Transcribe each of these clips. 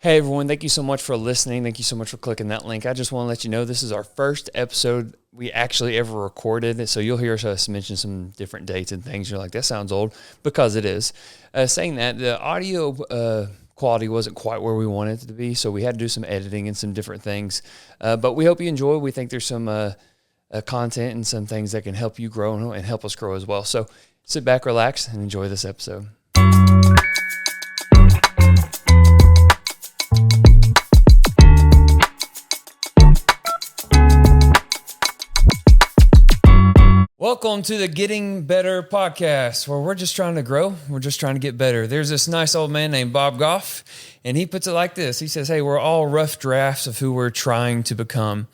Hey everyone, thank you so much for listening. Thank you so much for clicking that link. I just want to let you know this is our first episode we actually ever recorded. So you'll hear us mention some different dates and things. You're like, that sounds old, because it is. Saying that, the audio quality wasn't quite where we wanted it to be, so we had to do some editing and some different things. But we hope you enjoy. We think there's some content and some things that can help you grow and help us grow as well. So sit back, relax, and enjoy this episode. Welcome to the Getting Better podcast, where we're just trying to grow. We're just trying to get better. There's this nice old man named Bob Goff, and he puts it like this. He says, hey, we're all rough drafts of who we're trying to become.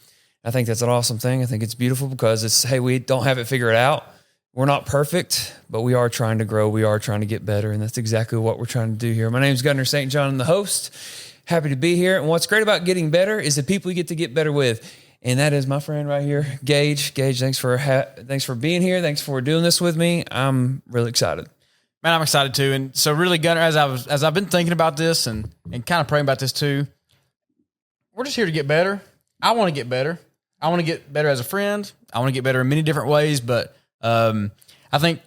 I think that's an awesome thing. I think it's beautiful because it's, hey, we don't have it figured out. We're not perfect, but we are trying to grow. We are trying to get better, and that's exactly what we're trying to do here. My name is Gunnar St. John. I'm the host. Happy to be here. And what's great about getting better is the people you get to get better with. And that is my friend right here, Gage. Gage, thanks for being here. Thanks for doing this with me. I'm really excited. Man, I'm excited too. And so really, Gunnar, as I've been thinking about this and kind of praying about this too, we're just here to get better. I want to get better. I want to get better as a friend. I want to get better in many different ways. But I think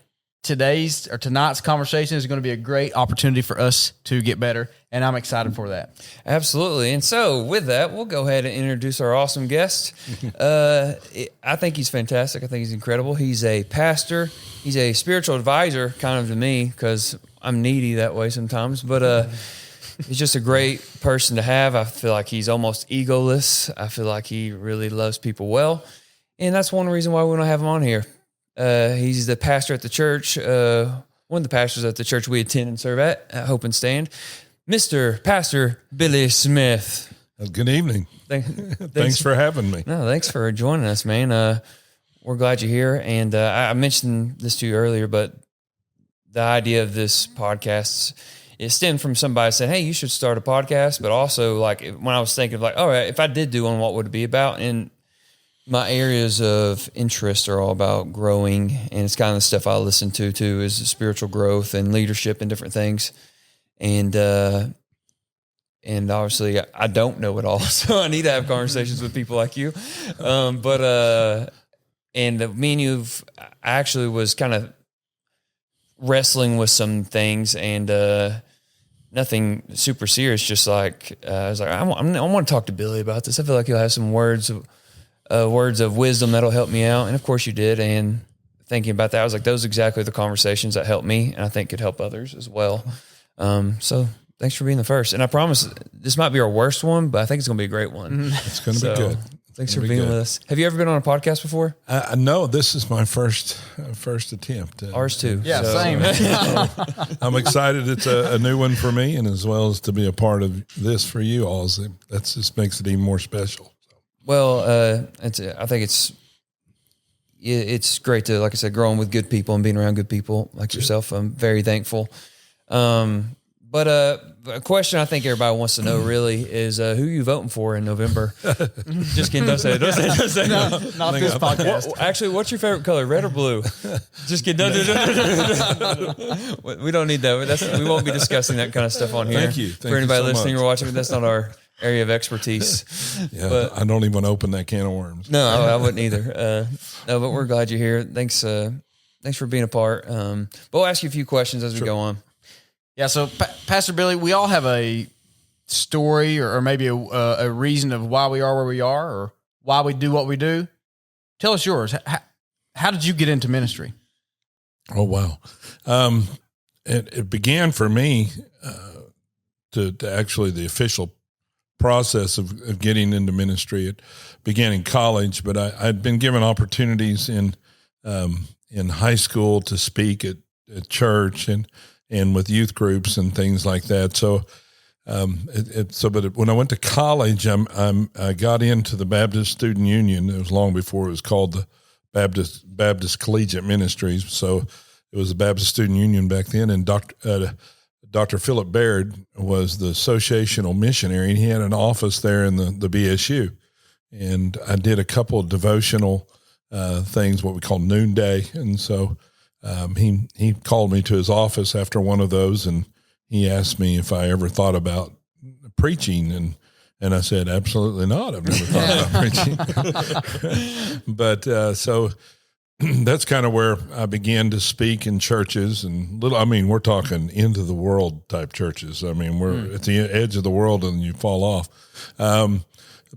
tonight's conversation is going to be a great opportunity for us to get better, and I'm excited for that. Absolutely. And so with that, we'll go ahead and introduce our awesome guest. I think he's fantastic. I think he's incredible. He's a pastor. He's a spiritual advisor kind of to me, because I'm needy that way sometimes, but he's just a great person to have. I feel like he's almost egoless. I feel like he really loves people well, and that's one reason why we don't have him on here. He's the pastor at the church, one of the pastors at the church we attend and serve at Hope and Stand, Mr. Pastor Billy Smith. Good evening. Thanks for having me. No, thanks for joining us, man. We're glad you're here. And I mentioned this to you earlier, but the idea of this podcast, it stemmed from somebody saying, hey, you should start a podcast. But also, like, when I was thinking of, like, all right, if I did do one, what would it be about? And my areas of interest are all about growing, and it's kind of the stuff I listen to too, is the spiritual growth and leadership and different things. And obviously I don't know it all, so I need to have conversations with people like you. Me and you've actually was kind of wrestling with some things, and nothing super serious. Just like I was like, I want to talk to Billy about this. I feel like he'll have some words of wisdom that'll help me out. And of course you did. And thinking about that, I was like, those are exactly the conversations that helped me, and I think could help others as well. So thanks for being the first. And I promise this might be our worst one, but I think it's going to be a great one. It's going to be good. Thanks for being with us. Have you ever been on a podcast before? No, this is my first attempt. Ours too. Yeah, same. I'm excited. It's a new one for me, and as well as to be a part of this for you all. That just makes it even more special. Well, I think it's great to, like I said, growing with good people and being around good people like yourself. I'm very thankful. But a question I think everybody wants to know really is who you voting for in November? Just kidding. Don't say it. No, not this podcast. Actually, what's your favorite color, red or blue? Just kidding. We don't need that. We won't be discussing that kind of stuff on here. Thank you. For anybody listening or watching, that's not our area of expertise. Yeah, but I don't even open that can of worms. No, I wouldn't either. No, but we're glad you're here. Thanks for being a part. But we'll ask you a few questions as we go on. Yeah, so Pastor Billy, we all have a story or maybe a reason of why we are where we are or why we do what we do. Tell us yours. How did you get into ministry? Oh, wow. It began for me to actually the official process of getting into ministry. It began in college, but I'd been given opportunities in high school to speak at church and with youth groups and things like that. So, but when I went to college, I got into the Baptist Student Union. It was long before it was called the Baptist Collegiate Ministries. So it was the Baptist Student Union back then. And Dr. Philip Baird was the associational missionary, and he had an office there in the BSU. And I did a couple of devotional things, what we call noonday. And so he called me to his office after one of those, and he asked me if I ever thought about preaching? And I said, absolutely not. I've never thought about preaching. But so that's kind of where I began to speak in churches and we're talking into the world type churches. I mean, we're at the edge of the world and you fall off.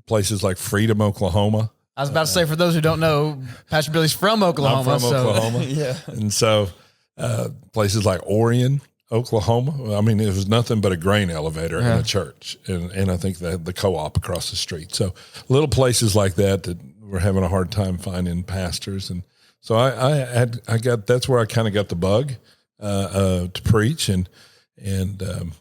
Places like Freedom, Oklahoma. I was about to say, for those who don't know, Pastor Billy's from Oklahoma. I'm from Oklahoma. Yeah. And so places like Orion, Oklahoma. I mean, it was nothing but a grain elevator in a church. And I think that the co-op across the street. So little places like that we're having a hard time finding pastors. And so that's where I kind of got the bug to preach. And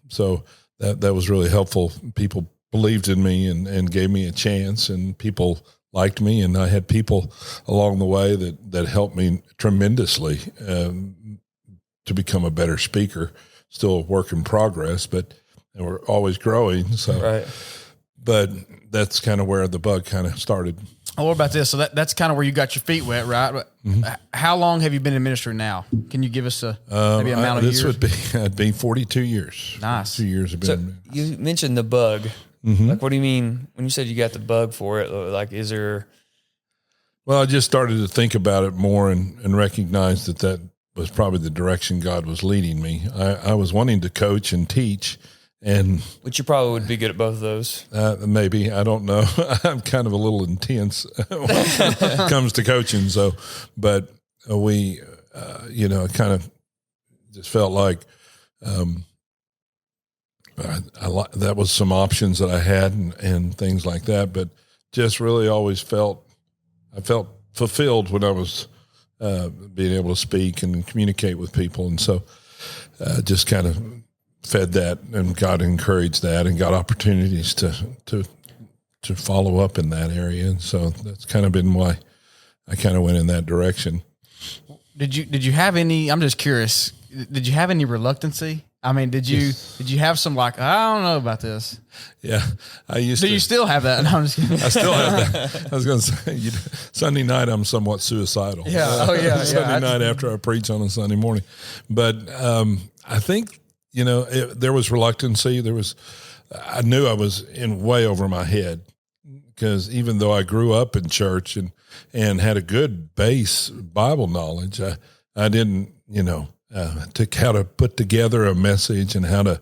so that was really helpful. People believed in me and gave me a chance, and people liked me. And I had people along the way that helped me tremendously to become a better speaker. Still a work in progress, but we're always growing. So, Right. But that's kind of where the bug kind of started. Oh, what about this? So that's kind of where you got your feet wet, right? How long have you been in ministry now? Can you give us maybe amount of years? This would be 42 years. Nice. 2 years have So been. you mentioned the bug. Like, what do you mean when you said you got the bug for it? Like, is there? Well, I just started to think about it more and recognize that was probably the direction God was leading me. I was wanting to coach and teach, and Which you probably would be good at both of those. maybe, I don't know. I'm kind of a little intense when it comes to coaching. So, but we, kind of just felt like that was some options that I had and things like that. But just really always felt fulfilled when I was being able to speak and communicate with people. And so just kind of fed that, and God encouraged that and got opportunities to follow up in that area. And so that's kind of been why I kind of went in that direction. Did you have any, I'm just curious, did you have any reluctancy? I mean, did you have some like, I don't know about this? Yeah. I used Do to. you still have that? No, I'm just kidding. I still have that. I was going to say, Sunday night, I'm somewhat suicidal. Yeah. Oh, yeah. Sunday night after I preach on a Sunday morning. But I think, there was reluctancy. I knew I was in way over my head, because even though I grew up in church and had a good base Bible knowledge, I didn't, how to put together a message and how to,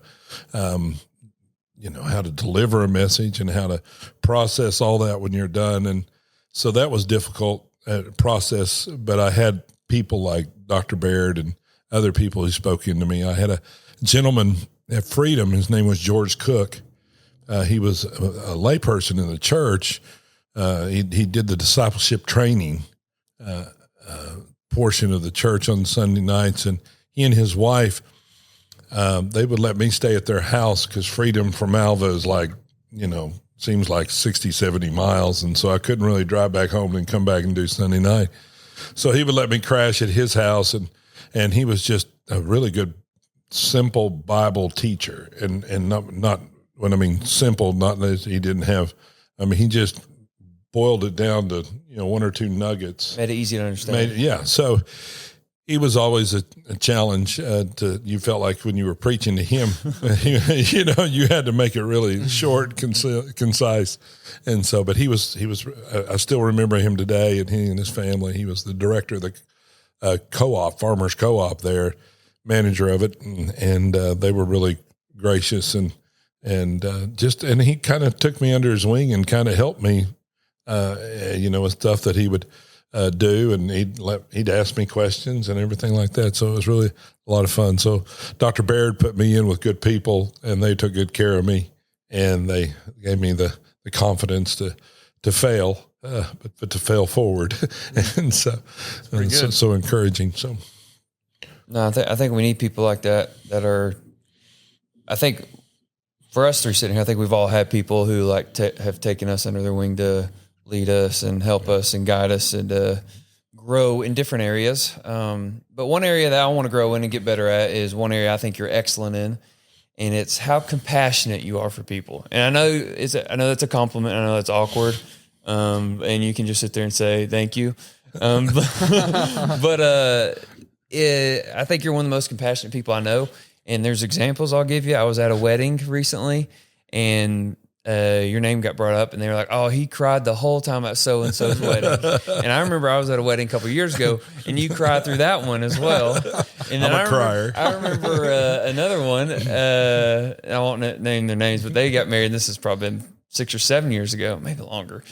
how to deliver a message and how to process all that when you're done. And so that was difficult process, but I had people like Dr. Baird and other people who spoke into me. I had a gentleman at Freedom. His name was George Cook. He was a layperson in the church. He did the discipleship training portion of the church on Sunday nights, and he and his wife, they would let me stay at their house because Freedom from Alva is like, seems like 60, 70 miles. And so I couldn't really drive back home and come back and do Sunday night. So he would let me crash at his house, and he was just a really good, simple Bible teacher. And not when I mean simple, not that he didn't have, he just boiled it down to, one or two nuggets. Made it easy to understand. So he was always a challenge you felt like when you were preaching to him, you had to make it really short, concise. And so, but he was, I still remember him today, and he and his family. He was the director of the co-op, Farmers Co-op there, manager of it. And they were really gracious and he kind of took me under his wing and kind of helped me, with stuff that he would do, and he'd ask me questions and everything like that. So it was really a lot of fun. So Dr. Baird put me in with good people, and they took good care of me, and they gave me the confidence to fail, but to fail forward. And so encouraging. So No, I think we need people like that are, I think for us three sitting here, I think we've all had people who have taken us under their wing to lead us and help us and guide us and grow in different areas. But one area that I want to grow in and get better at is one area I think you're excellent in, and it's how compassionate you are for people. And I know that's a compliment. I know that's awkward. And you can just sit there and say, thank you. But I think you're one of the most compassionate people I know. And there's examples I'll give you. I was at a wedding recently, and your name got brought up, and they were like, "Oh, he cried the whole time at so and so's wedding." And I remember I was at a wedding a couple of years ago, and you cried through that one as well. And then I'm a crier. I remember another one. I won't name their names, but they got married. And this has probably been 6 or 7 years ago, maybe longer.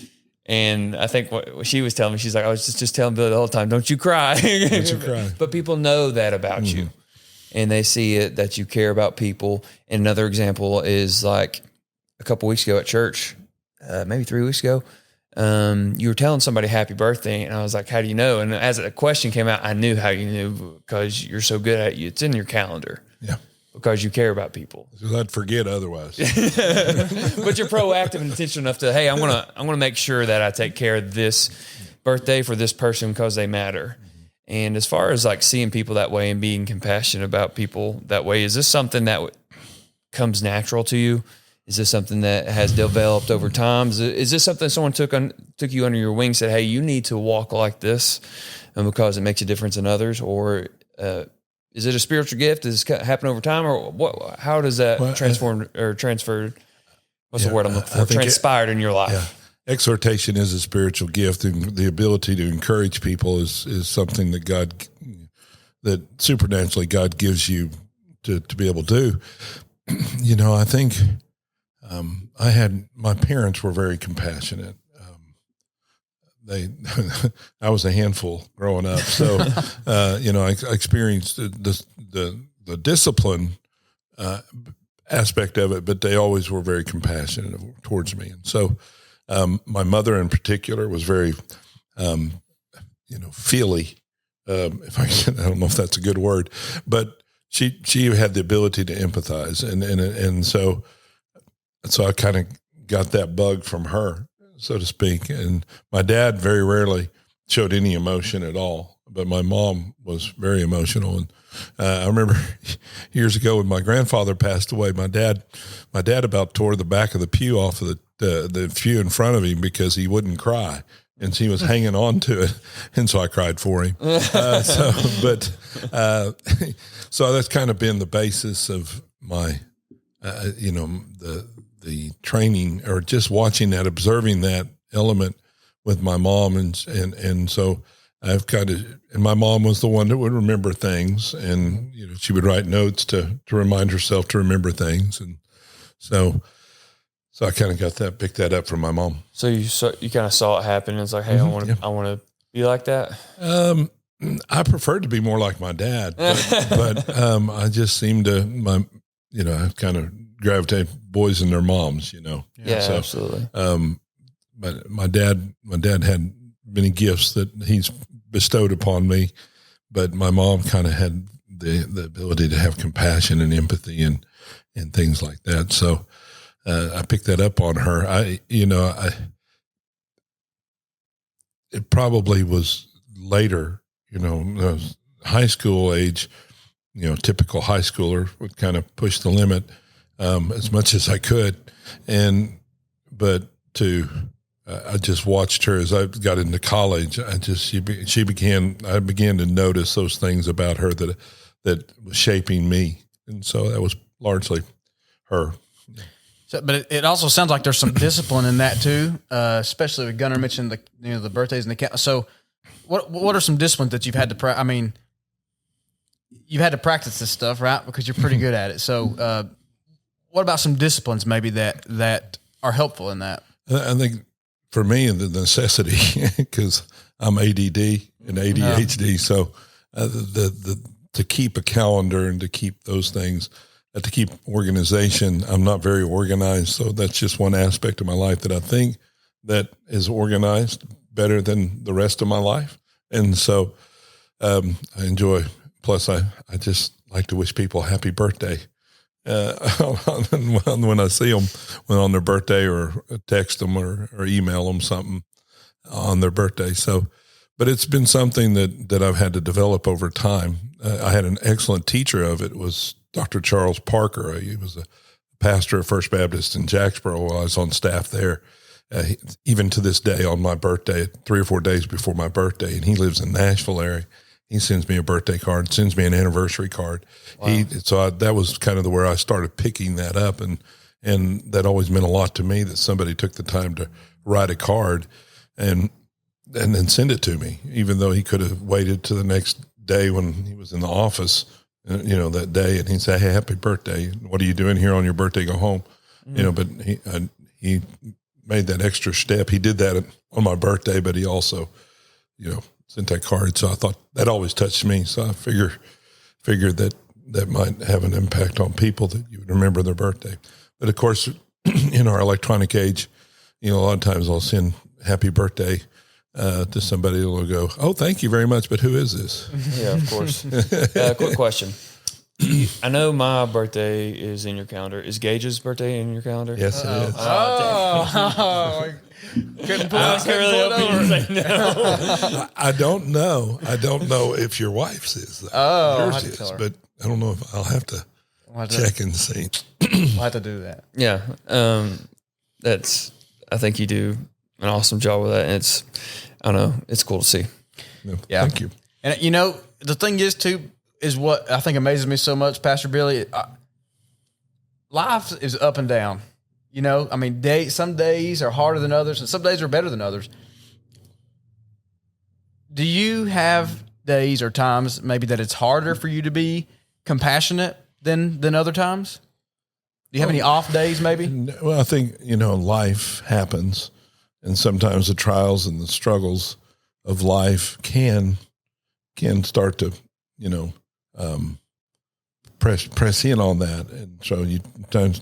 And I think what she was telling me, she's like, I was just telling Billy the whole time, "Don't you cry." Don't you cry. But people know that about you, and they see it that you care about people. And another example is like, a couple weeks ago at church, maybe 3 weeks ago, you were telling somebody happy birthday, and I was like, "How do you know?" And as a question came out, I knew how you knew, because you're so good at it. It's in your calendar. Yeah. Because you care about people. Because I'd forget otherwise. But you're proactive and intentional enough to, hey, I'm gonna make sure that I take care of this birthday for this person because they matter. And as far as like seeing people that way and being compassionate about people that way, is this something that comes natural to you? Is this something that has developed over time? Is this something someone took you under your wing and said, "Hey, you need to walk like this," and because it makes a difference in others? Or is it a spiritual gift? Does it happen over time? Or what? How does that transferred? What's the word I'm looking for? Transpired in your life? Yeah. Exhortation is a spiritual gift, and the ability to encourage people is something that supernaturally God gives you to be able to do. You know, I think my parents were very compassionate. I was a handful growing up. So, I experienced the discipline aspect of it, but they always were very compassionate towards me. And so, my mother in particular was very, feely. I don't know if that's a good word, but she had the ability to empathize. And so I kind of got that bug from her, so to speak. And my dad very rarely showed any emotion at all, but my mom was very emotional. And I remember years ago when my grandfather passed away, my dad about tore the back of the pew off of the pew in front of him because he wouldn't cry. And he was hanging on to it. And so I cried for him. So that's kind of been the basis of my, the training, or just watching that, observing that element with my mom. And so I've and my mom was the one that would remember things, and, she would write notes to remind herself to remember things. And so I kind of picked that up from my mom. So you kind of saw it happen. And it's like, hey, I want to be like that. I preferred to be more like my dad, but I just seemed to, I kind of gravitate boys and their moms, Yeah, so, absolutely. But my dad had many gifts that he's bestowed upon me, but my mom kind of had the ability to have compassion and empathy and things like that. So I picked that up on her. It probably was later, high school age, typical high schooler would kind of push the limit as much as I could. I just watched her as I got into college. I began to notice those things about her that was shaping me. And so that was largely her. So, but it also sounds like there's some discipline in that too, especially with Gunnar mentioned the birthdays and the count. So what are some disciplines that you've had to you've had to practice this stuff, right? Because you're pretty good at it. So what about some disciplines maybe that are helpful in that? I think for me, the necessity, because I'm ADD and ADHD. So to keep a calendar and to keep those things, to keep organization. I'm not very organized, so that's just one aspect of my life that I think that is organized better than the rest of my life. And so I enjoy, plus I just like to wish people happy birthday when I see them on their birthday, or text them or email them something on their birthday. So, but it's been something that I've had to develop over time. I had an excellent teacher of it, was Dr. Charles Parker. He was a pastor at First Baptist in Jacksboro while I was on staff there. Even to this day, on my birthday, 3 or 4 days before my birthday, and he lives in Nashville area, he sends me a birthday card, sends me an anniversary card. Wow. So that was kind of where I started picking that up and And that always meant a lot to me that somebody took the time to write a card and then send it to me, even though he could have waited to the next day when he was in the office, that day, and he'd say, "Hey, happy birthday. What are you doing here on your birthday? Go home." But he made that extra step. He did that on my birthday, but he also, sent that card. So I thought that always touched me. So I figured that might have an impact on people, that you would remember their birthday. But of course, in our electronic age, a lot of times I'll send happy birthday to somebody who will go, "Oh, thank you very much, but who is this?" Yeah, of course. Quick question. I know my birthday is in your calendar. Is Gage's birthday in your calendar? Yes, it is. Couldn't pull I it really over. hope you say no. I don't know. I don't know if your wife's is. Though. I'll Yours have to is, tell her. but I don't know if I'll have to I'll have to- check and see. I'll have to do that. Yeah. I think you do an awesome job with that. And I don't know, it's cool to see. No, Yeah. Thank you. And the thing is too, is what I think amazes me so much, Pastor Billy. Life is up and down. Some days are harder than others, and some days are better than others. Do you have days or times maybe that it's harder for you to be compassionate than other times? Do you have any off days maybe? Well, I think, life happens, and sometimes the trials and the struggles of life can start to, press in on that. And so you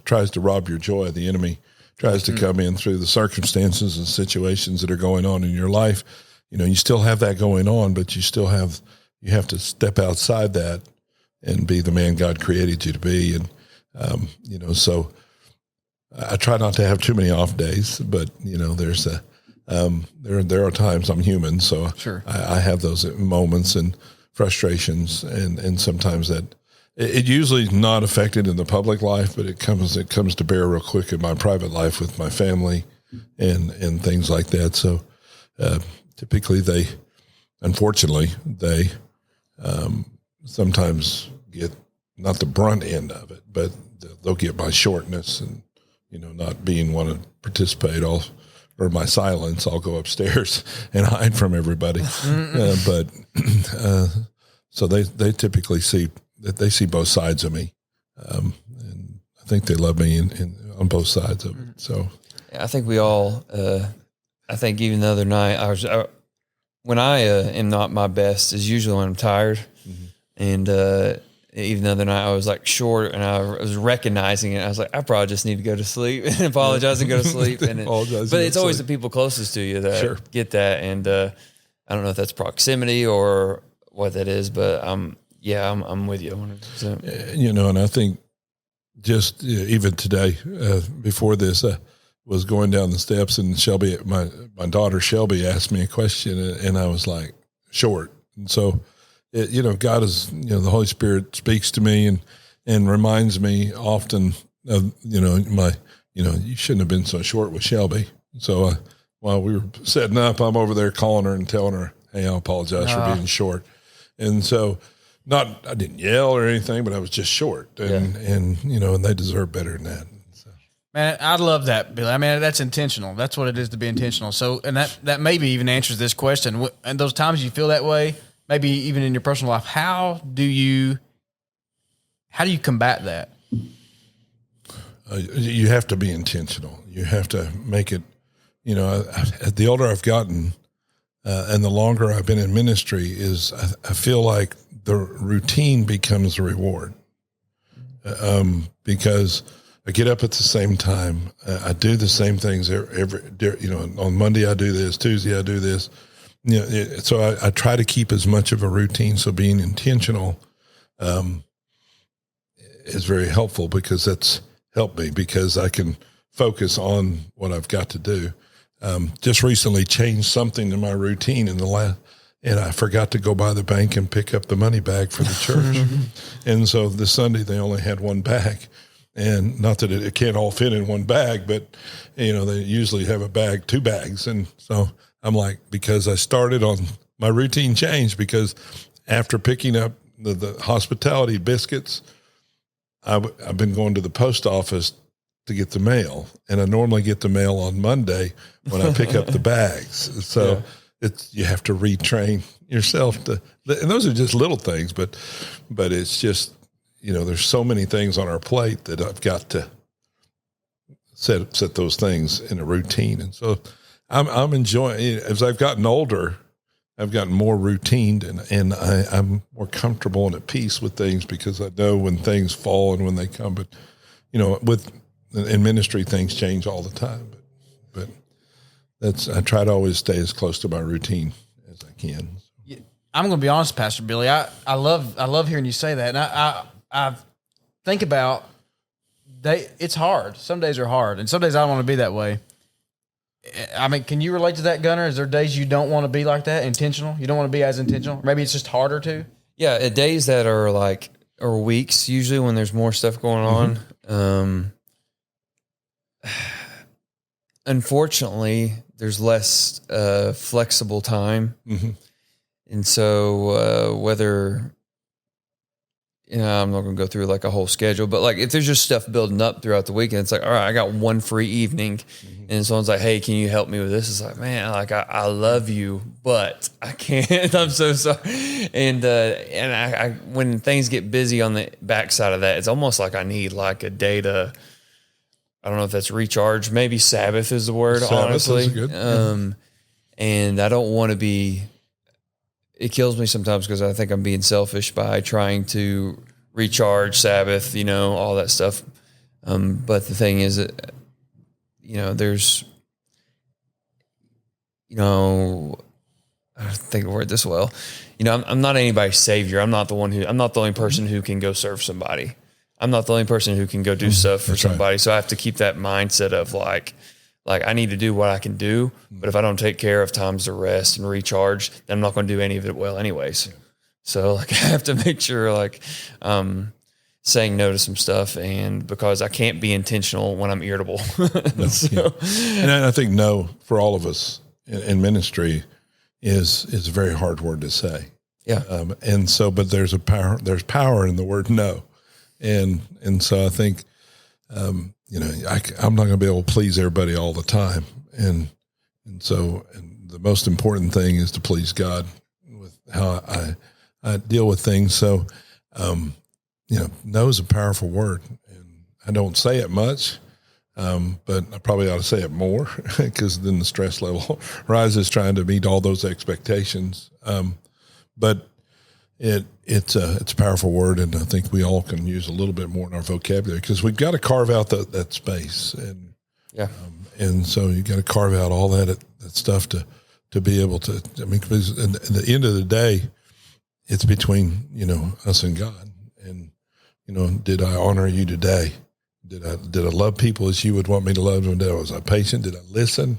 tries to rob your joy. The enemy tries to come in through the circumstances and situations that are going on in your life. You still have that going on, but you have to step outside that and be the man God created you to be. And, so I try not to have too many off days, but there's there are times I'm human. So Sure. I have those moments and frustrations, and sometimes that it usually is not affected in the public life, but it comes to bear real quick in my private life with my family and things like that. So, typically unfortunately, they sometimes get not the brunt end of it, but they'll get my shortness and, not being want to participate or my silence. I'll go upstairs and hide from everybody. So they typically see both sides of me. And I think they love me on both sides of it. So I think we all, I think even the other night when I am not my best is usually when I'm tired. And, even the other night I was like short and I was recognizing it. I was like, I probably just need to go to sleep and apologize and go to sleep. But it's always the people closest to you that get that. And, I don't know if that's proximity or what that is, but I'm with you 100%. And I think just even today, before this, was going down the steps and Shelby, my daughter Shelby asked me a question and I was like short. And so, God is, the Holy Spirit speaks to me and reminds me often of, you shouldn't have been so short with Shelby. So while we were setting up, I'm over there calling her and telling her, "Hey, I apologize for being short." And so I didn't yell or anything, but I was just short and they deserve better than that. So. Man, I love that, Billy. I mean, that's intentional. That's what it is to be intentional. So, and that maybe even answers this question. And those times you feel that way, maybe even in your personal life, how do you combat that? You have to be intentional. You have to make it, the older I've gotten and the longer I've been in ministry is I feel like the routine becomes a reward because I get up at the same time. I do the same things on Monday I do this, Tuesday I do this. So I try to keep as much of a routine. So being intentional is very helpful because that's helped me because I can focus on what I've got to do. Just recently changed something in my routine and I forgot to go by the bank and pick up the money bag for the church. And so this Sunday they only had one bag. And not that it can't all fit in one bag, but they usually have two bags. And so I'm like, because I started on my routine change because after picking up the hospitality biscuits, I've been going to the post office to get the mail, and I normally get the mail on Monday when I pick up the bags. So you have to retrain yourself to, and those are just little things, but it's just, there's so many things on our plate that I've got to set those things in a routine. And so I'm enjoying, as I've gotten older, I've gotten more routine, and I'm more comfortable and at peace with things because I know when things fall and when they come. But, in ministry, things change all the time. But I try to always stay as close to my routine as I can. I'm going to be honest, Pastor Billy. I love hearing you say that. And I think about it's hard. Some days are hard, and some days I don't want to be that way. I mean, can you relate to that, Gunner? Is there days you don't want to be like that, intentional? You don't want to be as intentional? Maybe it's just harder to? Yeah, days that are or weeks, usually when there's more stuff going on. Unfortunately, there's less flexible time. Mm-hmm. And so whether, I'm not going to go through like a whole schedule, but if there's just stuff building up throughout the weekend, it's like, all right, I got one free evening. Mm-hmm. And someone's like, hey, can you help me with this? It's like, man, I love you, but I can't. I'm so sorry. And I when things get busy on the backside of that, it's almost like I need like a day to, I don't know if that's recharge. Maybe Sabbath is the word, Sabbath, honestly. Is good. And I don't want to be, it kills me sometimes because I think I'm being selfish by trying to recharge Sabbath, all that stuff. But the thing is that, there's, I think the word this well, I'm not anybody's savior. I'm not the only person who can go serve somebody. I'm not the only person who can go do stuff for somebody. Right. So I have to keep that mindset of like I need to do what I can do, but if I don't take care of times to rest and recharge, then I'm not going to do any of it well anyways. So I have to make sure saying no to some stuff, and because I can't be intentional when I'm irritable. And I think no for all of us in ministry is a very hard word to say. Yeah. But there's power in the word no. And so I think, I'm not going to be able to please everybody all the time. And the most important thing is to please God with how I deal with things. So, no is a powerful word, and I don't say it much. But I probably ought to say it more because then the stress level rises trying to meet all those expectations. But it's a powerful word, and I think we all can use a little bit more in our vocabulary because we've got to carve out that space, and and so you got to carve out all that stuff to be able to. I mean, because at the end of the day, it's between us and God, and did I honor you today? Did I love people as you would want me to love them? Was I patient? Did I listen?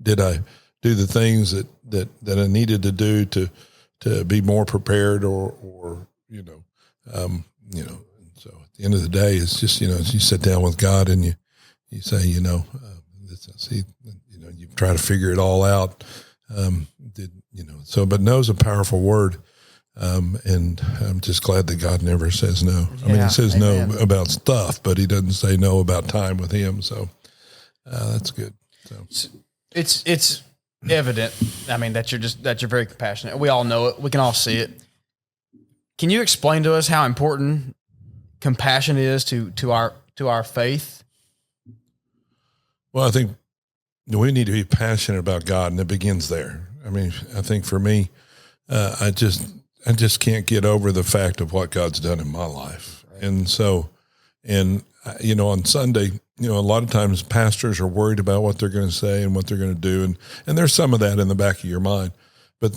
Did I do the things that I needed to do to be more prepared or so at the end of the day, it's just, you sit down with God and you say, you try to figure it all out. But no is a powerful word. And I'm just glad that God never says no. Yeah, I mean, he says amen. No about stuff, but he doesn't say no about time with him. So, that's good. So it's evident. I mean, that you're very compassionate. We all know it. We can all see it. Can you explain to us how important compassion is to our faith? Well, I think we need to be passionate about God, and it begins there. I mean, I think for me, I just can't get over the fact of what God's done in my life. Right. And so, on Sunday, a lot of times pastors are worried about what they're going to say and what they're going to do. And there's some of that in the back of your mind, but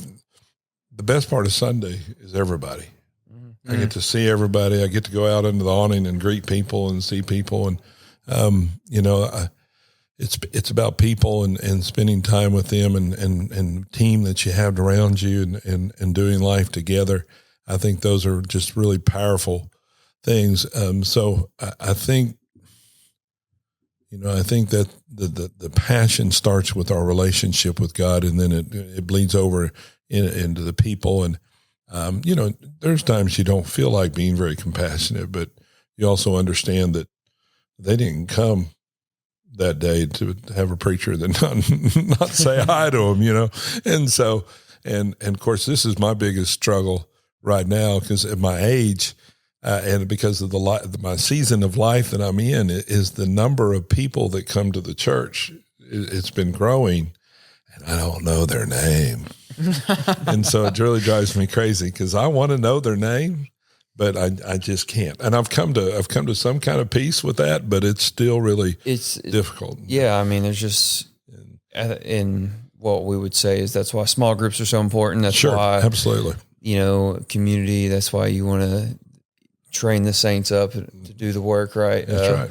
the best part of Sunday is everybody. Mm-hmm. I get to see everybody. I get to go out under the awning and greet people and see people. And, it's about people and spending time with them and team that you have around you and doing life together. I think those are just really powerful things. So I think, I think that the passion starts with our relationship with God, and then it bleeds over into the people. And, there's times you don't feel like being very compassionate, but you also understand that they didn't come that day to have a preacher that not say hi to him, And so, and of course, this is my biggest struggle right now because at my age, and because of my season of life that I'm in, is the number of people that come to the church. It's been growing, and I don't know their name. And so it really drives me crazy because I want to know their name, but I just can't. And I've come to some kind of peace with that, but it's still really difficult. Yeah. I mean, there's just in what we would say is that's why small groups are so important. That's why, absolutely. Community. That's why you want to train the saints up to do the work. Right. That's right.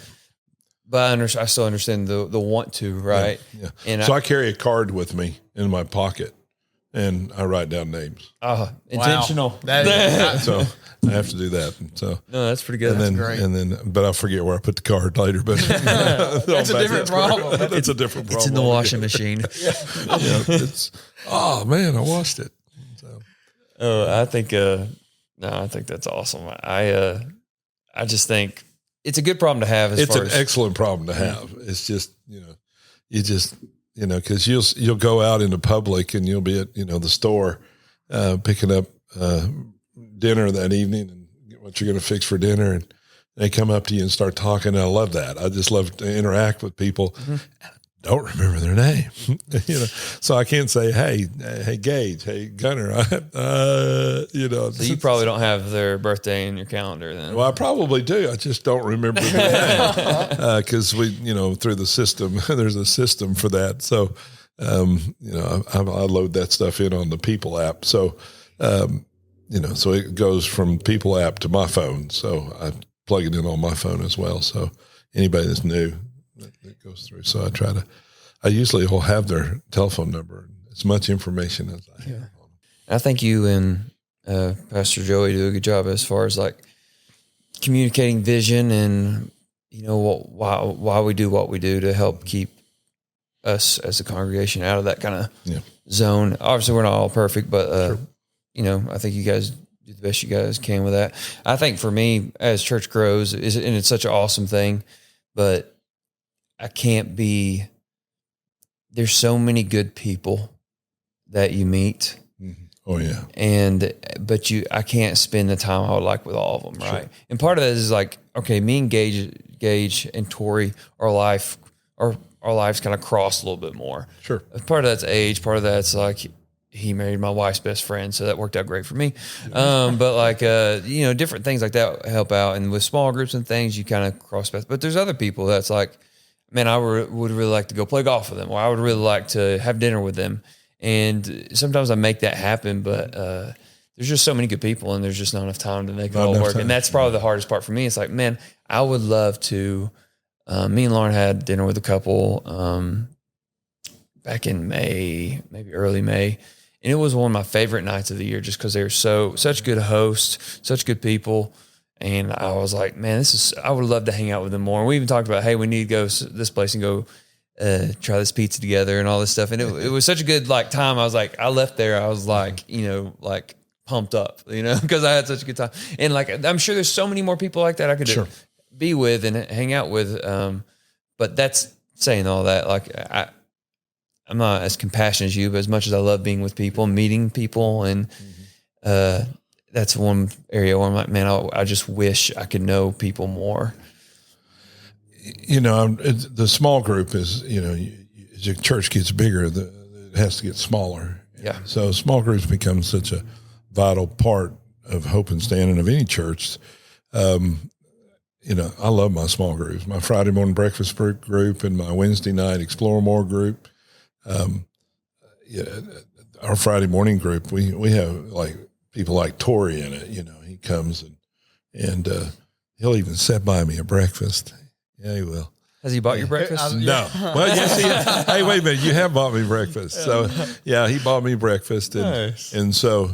But I still understand the want to, right? Yeah. And so I carry a card with me in my pocket. And I write down names. Intentional. Wow. That is, so I have to do that. So no, that's pretty good. And That's then, great. And then, but I forget where I put the card later. But that's a different problem. That's a different problem. It's in the washing machine. Oh man, I washed it. So. I think that's awesome. I just think it's a good problem to have. It's an excellent problem to have. It's just because you'll go out into public and you'll be at the store picking up dinner that evening and what you're going to fix for dinner, and they come up to you and start talking. And I love that. I just love to interact with people. Mm-hmm. I don't remember their name, so I can't say, hey Gage, hey Gunner, So you probably don't have their birthday in your calendar then. Well, I probably do. I just don't remember their name because we, through the system, there's a system for that. So, I load that stuff in on the People app. So, so it goes from People app to my phone. So I plug it in on my phone as well. So anybody that's new, that goes through. So I usually will have their telephone number and as much information as I have. I think you and Pastor Joey do a good job as far as like communicating vision and why we do what we do to help keep us as a congregation out of that kind of zone. Obviously, we're not all perfect, but I think you guys do the best you guys can with that. I think for me, as church grows, and it's such an awesome thing, but there's so many good people that you meet. Oh yeah. But I can't spend the time I would like with all of them. Right. Sure. And part of that is like, okay, me and Gage and Tori, our lives kind of cross a little bit more. Sure. Part of that's age. Part of that's like, he married my wife's best friend, so that worked out great for me. But like, different things like that help out. And with small groups and things, you kind of cross paths. But there's other people that's like, man, I would really like to go play golf with them, or I would really like to have dinner with them. And sometimes I make that happen, but there's just so many good people, and there's just not enough time to make it all work. And that's probably the hardest part for me. It's like, man, I would love to. Me and Lauren had dinner with a couple back in May, maybe early May. And it was one of my favorite nights of the year just because they were such good hosts, such good people. And I was like, man, I would love to hang out with them more. And we even talked about, hey, we need to go to this place and go try this pizza together and all this stuff. And it was such a good time. I was like, I left there. I was like, pumped up, because I had such a good time. And like, I'm sure there's so many more people like that I could be with and hang out with. But that's saying all that. Like I'm not as compassionate as you, but as much as I love being with people, meeting people, and that's one area where I'm like, man, I just wish I could know people more. The small group is, as your church gets bigger, it has to get smaller. Yeah. So small groups become such a vital part of hope and standing of any church. I love my small groups, my Friday morning breakfast group and my Wednesday night Explore More group. Our Friday morning group, we have like people like Tori in it. He comes and he'll even sit by me at breakfast. Yeah, he will. Has he bought your breakfast? No. Well, yes, he has. Hey, wait a minute. You have bought me breakfast. So yeah, he bought me breakfast. And so,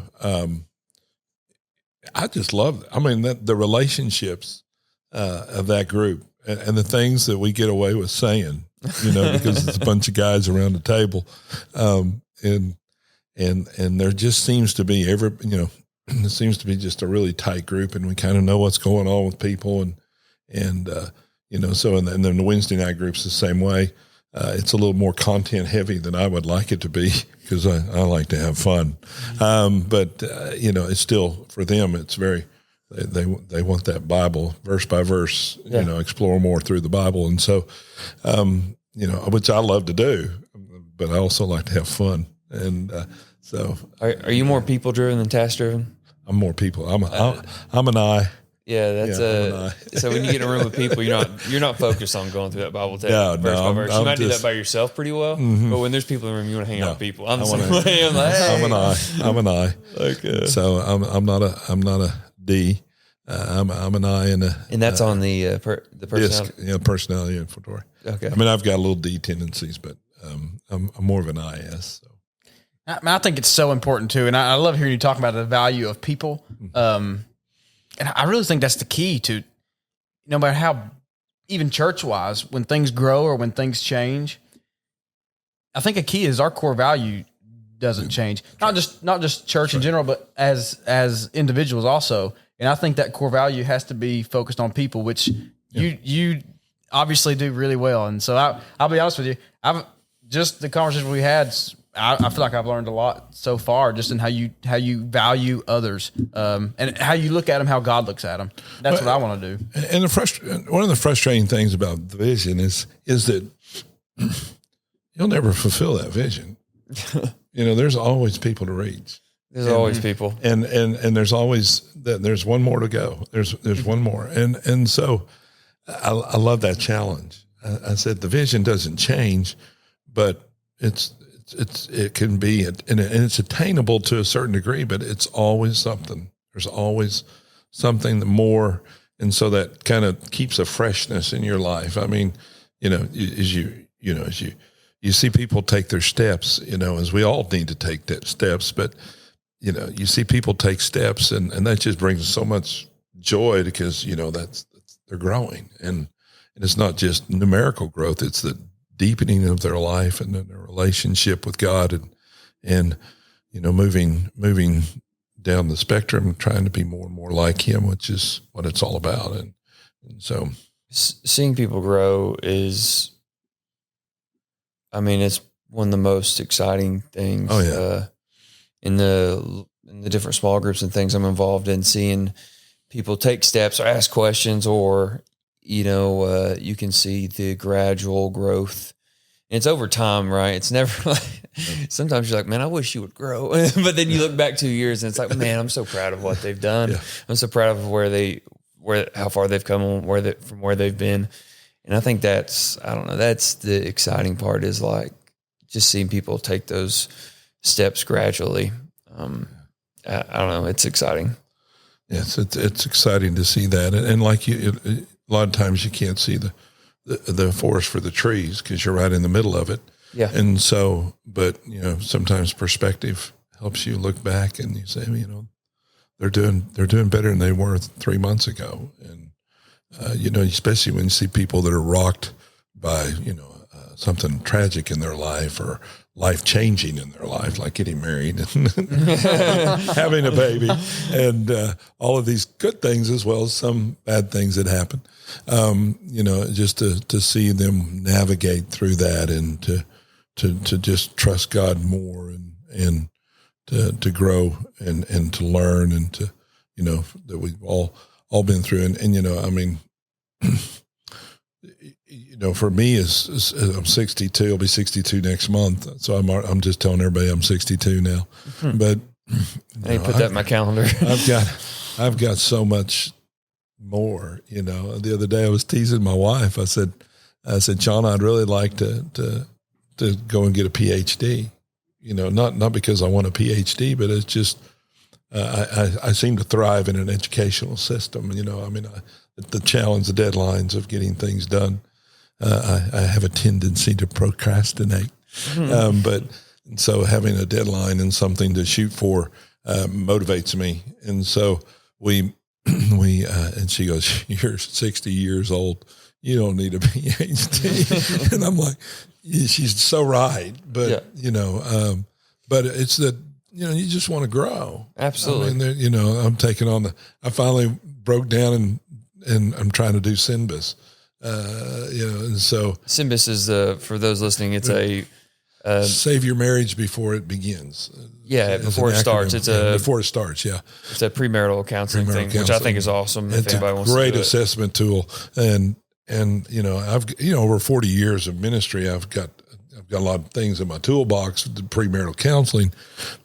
I just love it. I mean, the relationships, of that group and the things that we get away with saying, because it's a bunch of guys around the table. And there just seems to be it seems to be just a really tight group, and we kind of know what's going on with people. And So, and then the Wednesday night group's the same way. It's a little more content heavy than I would like it to be because I like to have fun. But it's still, for them, it's very, they want that Bible verse by verse, explore more through the Bible. And so, which I love to do, but I also like to have fun. And so. Are you more people driven than task driven? I'm more people. I'm an I. Yeah, that's so when you get in a room with people, you're not focused on going through that Bible text verse by verse. You might do that by yourself pretty well, but when there's people in the room, you want to hang out with people. I'm the same way. I'm like, hey. I'm an I. Okay. So I'm not a D. I'm an I and that's on the personality. Disc, personality inventory. Okay. I mean, I've got little D tendencies, but I'm more of an IS. So. I think it's so important too, and I love hearing you talk about the value of people. And I really think that's the key to, no matter how, even church-wise, when things grow or when things change, I think a key is our core value doesn't change. Not just church in general, but as individuals also. And I think that core value has to be focused on people, which you obviously do really well. And so I'll be honest with you, just the conversation we had, I feel like I've learned a lot so far, just in how you value others, and how you look at them, how God looks at them. That's what I want to do. And one of the frustrating things about the vision is that you'll never fulfill that vision. There's always people to reach. There's always people, and there's always that. There's one more to go. There's one more, and so I love that challenge. I said the vision doesn't change, but it can be, and it's attainable to a certain degree, but it's always something. There's always something more. And so that kind of keeps a freshness in your life. I mean, as you see people take their steps, as we all need to take that steps, but you see people take steps and that just brings so much joy because, they're growing and it's not just numerical growth. It's the deepening of their life and their relationship with God and moving down the spectrum, trying to be more and more like Him, which is what it's all about. And so seeing people grow is, it's one of the most exciting things. Oh, yeah. In the different small groups and things I'm involved in, seeing people take steps or ask questions or, you can see the gradual growth. And it's over time, right? It's never like, sometimes you're like, man, I wish you would grow. But then you look back 2 years and it's like, man, I'm so proud of what they've done. Yeah. I'm so proud of how far they've come, from where they've been. And I think that's the exciting part is like just seeing people take those steps gradually. I don't know. It's exciting. Yes, it's exciting to see that. And like a lot of times you can't see the forest for the trees because you're right in the middle of it. Yeah. And so, but sometimes perspective helps you look back and you say, they're doing better than they were 3 months ago. And, especially when you see people that are rocked by, something tragic in their life or life changing in their life, like getting married and having a baby and all of these good things as well as some bad things that happen. Just to see them navigate through that and to just trust God more and to grow and to learn and to, that we've all been through. And for me, I'm 62. I'll be 62 next month. So I'm just telling everybody I'm 62 now. Mm-hmm. But I put that in my calendar. I've got so much more. The other day I was teasing my wife. I said, John, I'd really like to go and get a PhD. Not because I want a PhD, but it's just I seem to thrive in an educational system. The challenge, the deadlines of getting things done. I have a tendency to procrastinate, but so having a deadline and something to shoot for motivates me. And so we and she goes, "You're 60 years old. You don't need a PhD." And I'm like, she's so right. But but it's that you just want to grow. Absolutely. I'm taking on I finally broke down and I'm trying to do SYNBIS. And so SYMBIS is for those listening, it's a save your marriage before it begins. Before it starts. Before it starts. Yeah. It's a premarital counseling thing, which I think is awesome. It's if anybody a wants great to do assessment tool. And I've, over 40 years of ministry, I've got a lot of things in my toolbox, the premarital counseling,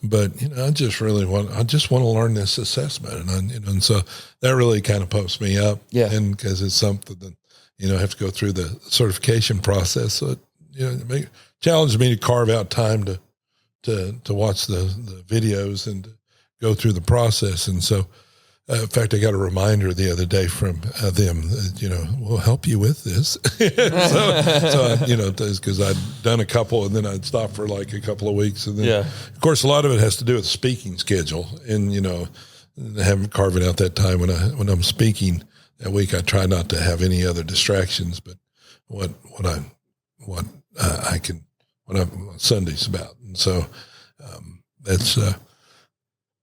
but I just want to learn this assessment. And so that really kind of pumps me up. Yeah. And cause it's something that, I have to go through the certification process. So it, challenged me to carve out time to watch the videos and to go through the process. And so, in fact, I got a reminder the other day from them, we'll help you with this. Because I'd done a couple and then I'd stop for like a couple of weeks. And then, of course, a lot of it has to do with the speaking schedule. And, having carving out that time when I'm speaking that week, I try not to have any other distractions, but what Sunday's about. And so that's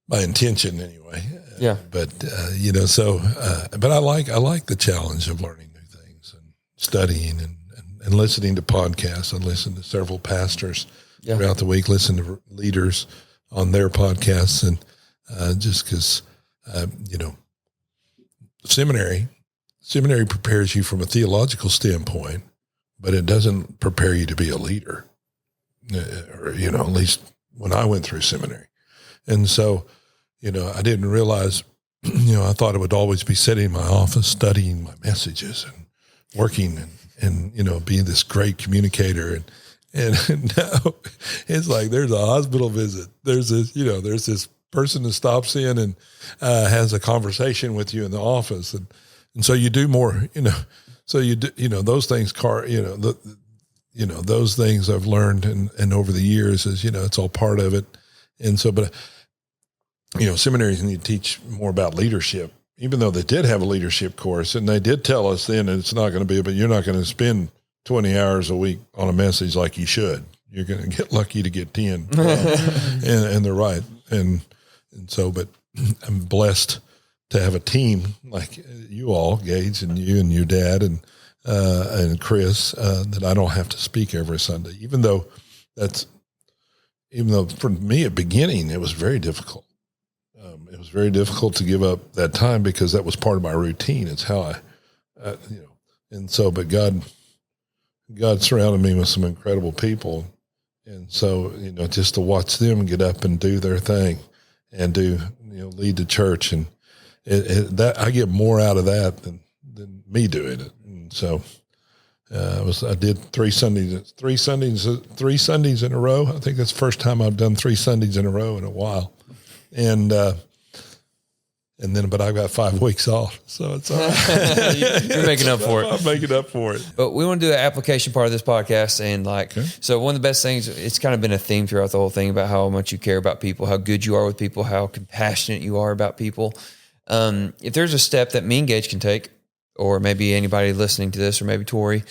my intention anyway. Yeah. But, but I like the challenge of learning new things and studying and listening to podcasts. I listen to several pastors throughout the week, listen to leaders on their podcasts. And just because, seminary prepares you from a theological standpoint, but it doesn't prepare you to be a leader, or, at least when I went through seminary. And so, I didn't realize, I thought I would always be sitting in my office studying my messages and working and being this great communicator. And now it's like there's a hospital visit. There's this person that stops in and has a conversation with you in the office. And so you do more, so you do, those things, those things I've learned and over the years is, it's all part of it. And so, but seminaries need to teach more about leadership, even though they did have a leadership course and they did tell us then it's not going to be, but you're not going to spend 20 hours a week on a message like you should. You're going to get lucky to get 10. And they're right. And so, but I'm blessed to have a team like you all, Gage, and you and your dad and Chris, that I don't have to speak every Sunday, even though for me at beginning, it was very difficult. It was very difficult to give up that time because that was part of my routine. It's how and so, but God surrounded me with some incredible people. And so, just to watch them get up and do their thing and lead the church. And that I get more out of that than me doing it. And so, I did 3 Sundays in a row. I think that's the first time I've done 3 Sundays in a row in a while. But I've got 5 weeks off, so it's all right. You're making up for it. I'm making up for it. But we want to do an application part of this podcast. And So one of the best things, it's kind of been a theme throughout the whole thing about how much you care about people, how good you are with people, how compassionate you are about people. If there's a step that me and Gage can take, or maybe anybody listening to this, or maybe Tori,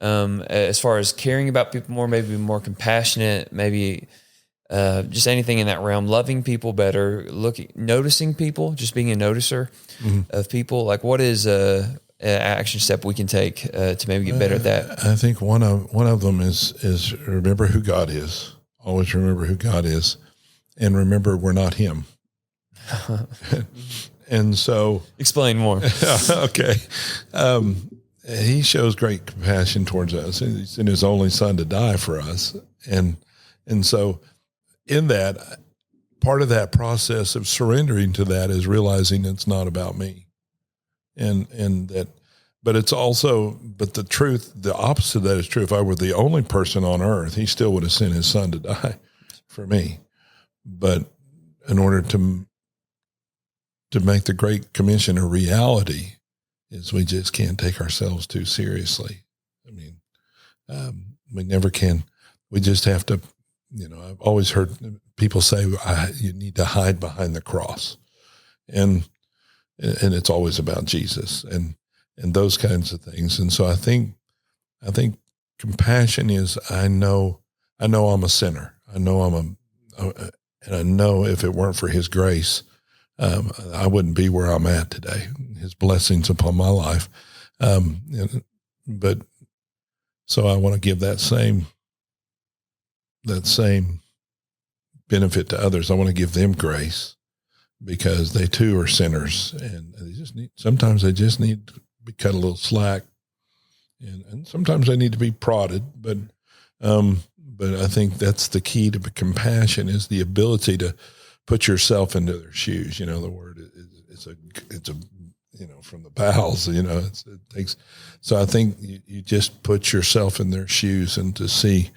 as far as caring about people more, maybe more compassionate, maybe just anything in that realm, loving people better, noticing people, just being a noticer of people. Like, what is an action step we can take to maybe get better at that? I think one of them is remember who God is. Always remember who God is, and remember we're not Him. And so, explain more. Okay. He shows great compassion towards us. He sent His only Son to die for us, and so. In that, part of that process of surrendering to that is realizing it's not about me, and that, but it's also, but the truth, the opposite of that is true. If I were the only person on earth, He still would have sent His Son to die for me. But in order to make the Great Commission a reality, is we just can't take ourselves too seriously. I mean, we never can. We just have to. I've always heard people say you need to hide behind the cross, and it's always about Jesus and those kinds of things. And so I think compassion is I know I'm a sinner. I know and I know if it weren't for His grace, I wouldn't be where I'm at today. His blessings upon my life. but so I want to give that same benefit to others. I want to give them grace because they too are sinners, and sometimes they just need to be cut a little slack, and sometimes they need to be prodded. But I think that's the key to compassion, is the ability to put yourself into their shoes. You know, the word it's a from the bowels. You know, it takes. So I think you just put yourself in their shoes and to see,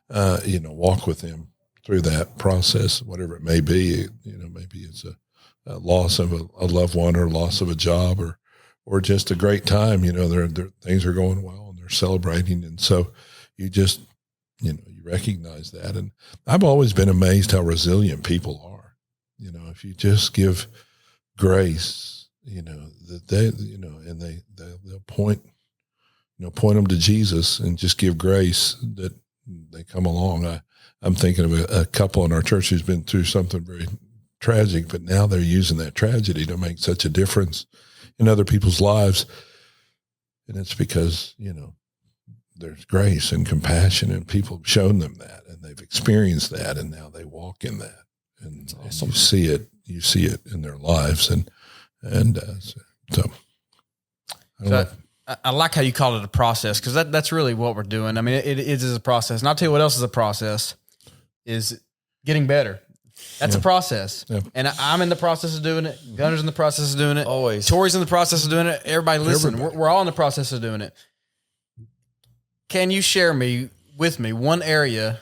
walk with them through that process, whatever it may be. You know, maybe it's a loss of a loved one, or loss of a job, or just a great time. You know, their things are going well and they're celebrating, and so you just you recognize that. And I've always been amazed how resilient people are. You know, if you just give grace, that they, and they'll point them to Jesus and just give grace, that they come along. I'm thinking of a couple in our church who's been through something very tragic, but now they're using that tragedy to make such a difference in other people's lives. And it's because, there's grace and compassion, and people have shown them that, and they've experienced that, and now they walk in that. And, awesome. And you see it in their lives. I like how you call it a process, because that's really what we're doing. I mean, it is a process. And I'll tell you what else is a process, is getting better. That's a process. Yeah. And I'm in the process of doing it. Gunner's in the process of doing it. Always. Tori's in the process of doing it. Everybody listen. We're all in the process of doing it. Can you share with me one area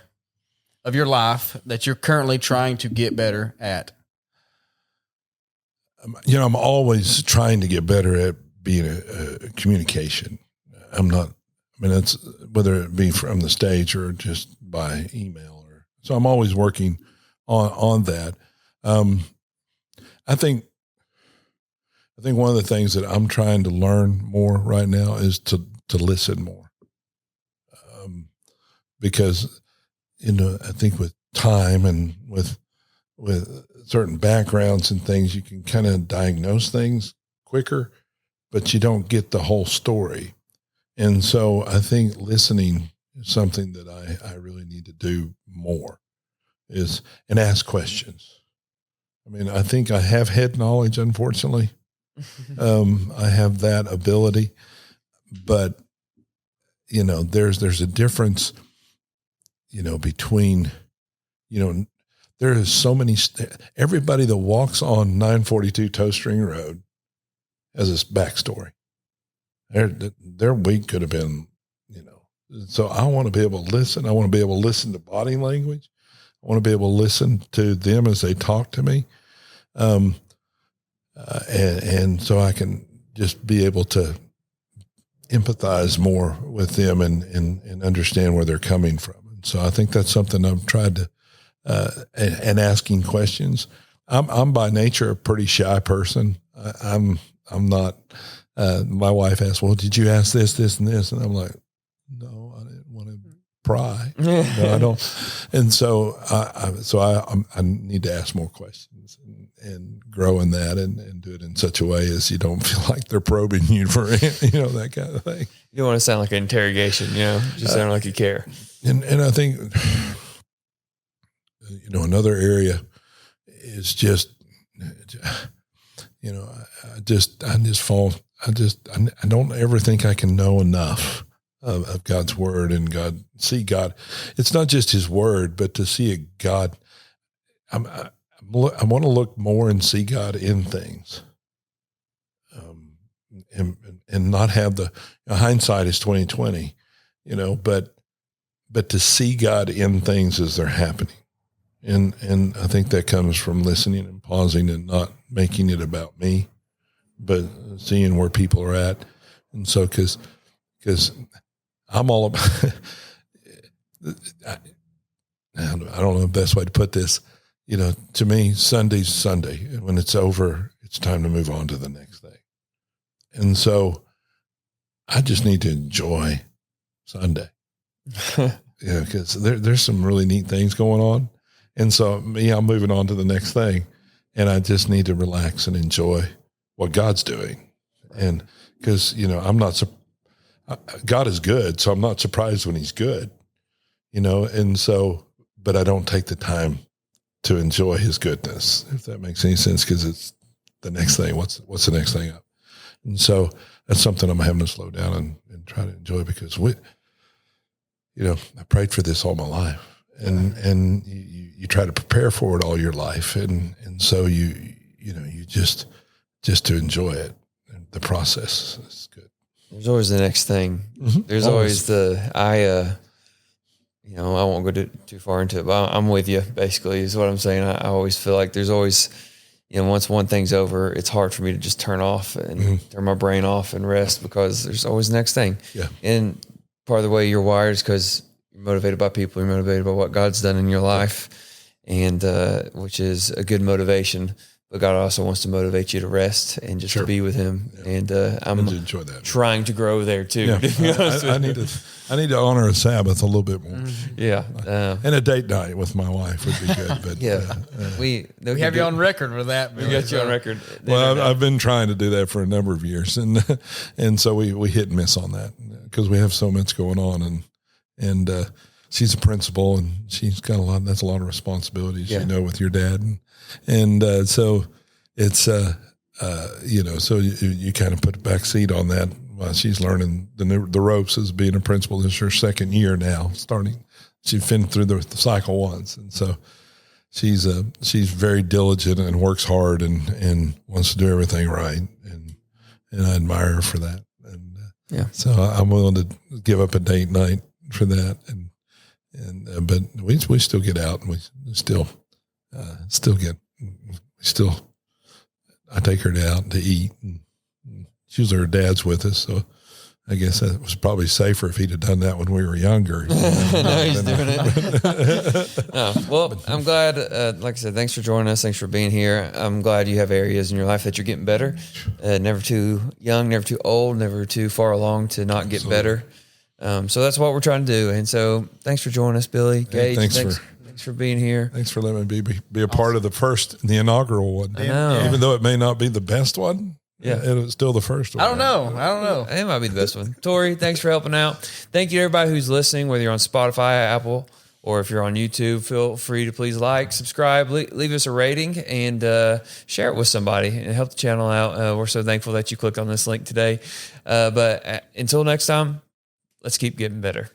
of your life that you're currently trying to get better at? I'm always trying to get better at being a communication. It's whether it be from the stage or just by email, so I'm always working on that. I think one of the things that I'm trying to learn more right now is to listen more. Because, I think with time and with certain backgrounds and things, you can kind of diagnose things quicker, but you don't get the whole story. And so I think listening is something that I really need to do more, and ask questions. I mean, I think I have head knowledge, unfortunately. I have that ability, but there's a difference, between, there is so many, everybody that walks on 942 Toe String Road has this backstory. Their week could have been, so I want to be able to listen. I want to be able to listen to body language. I want to be able to listen to them as they talk to me. And so I can just be able to empathize more with them and understand where they're coming from. And so I think that's something I've tried to, and asking questions. I'm by nature a pretty shy person. I'm not, my wife asked, well, did you ask this, and this? And I'm like, no, I didn't want to pry. No, I don't. And so I need to ask more questions and grow in that and do it in such a way as you don't feel like they're probing you for, that kind of thing. You don't want to sound like an interrogation, just sound like you care. And I think, another area is just, I don't ever think I can know enough of God's word and see God. It's not just his word, but to see a God. I want to look more and see God in things. And not have the hindsight is 20/20, but to see God in things as they're happening. And I think that comes from listening and pausing and not making it about me, but seeing where people are at. And so, cause I'm all about, I don't know the best way to put this, to me, Sunday's Sunday. When it's over, it's time to move on to the next thing. And so I just need to enjoy Sunday. Cause there's some really neat things going on. And so I'm moving on to the next thing, and I just need to relax and enjoy what God's doing. And because, I'm God is good, so I'm not surprised when he's good, and so, but I don't take the time to enjoy his goodness, if that makes any sense, because it's the next thing. What's the next thing up? And so that's something I'm having to slow down and try to enjoy, because I prayed for this all my life, and you try to prepare for it all your life. And so you just to enjoy it. And the process is good. There's always the next thing. Mm-hmm. There's always I won't go too far into it, but I'm with you, basically, is what I'm saying. I always feel like there's always, once one thing's over, it's hard for me to just turn off and turn my brain off and rest, because there's always the next thing. Yeah. And part of the way you're wired is because you're motivated by people, you're motivated by what God's done in your life, and which is a good motivation. But God also wants to motivate you to rest and just to be with him. Yeah. And I'm to enjoy that. Trying to grow there too. Yeah. I need to honor a Sabbath a little bit more. Yeah. And a date night with my wife would be good. But yeah, we have you on record with that. We got you on record. Well, I've been trying to do that for a number of years, and so we hit and miss on that, because we have so much going on, and she's a principal, and she's got that's a lot of responsibilities, with your dad, and so it's so you kind of put a back seat on that while she's learning the ropes as being a principal. This is her second year now, starting. She's been through the cycle once, and so she's very diligent and works hard and wants to do everything right, and I admire her for that. And so I'm willing to give up a date night for that, but we still get out, and we still I take her out to eat, and usually her dad's with us, so I guess that was probably safer if he'd have done that when we were younger. No, he's doing it. No. Well, I'm glad, like I said, thanks for joining us. Thanks for being here. I'm glad you have areas in your life that you're getting better. Never too young, never too old, never too far along to not get better. So that's what we're trying to do. And so thanks for joining us, Billy. Gage, thanks for being here. Thanks for letting me be a part of the inaugural one. I know. Even though it may not be the best one. Yeah. It was still the first one. I don't know. It might be the best one. Tori, thanks for helping out. Thank you to everybody who's listening, whether you're on Spotify, Apple, or if you're on YouTube. Feel free to please subscribe, leave us a rating, and share it with somebody and help the channel out. We're so thankful that you clicked on this link today. But until next time, let's keep getting better.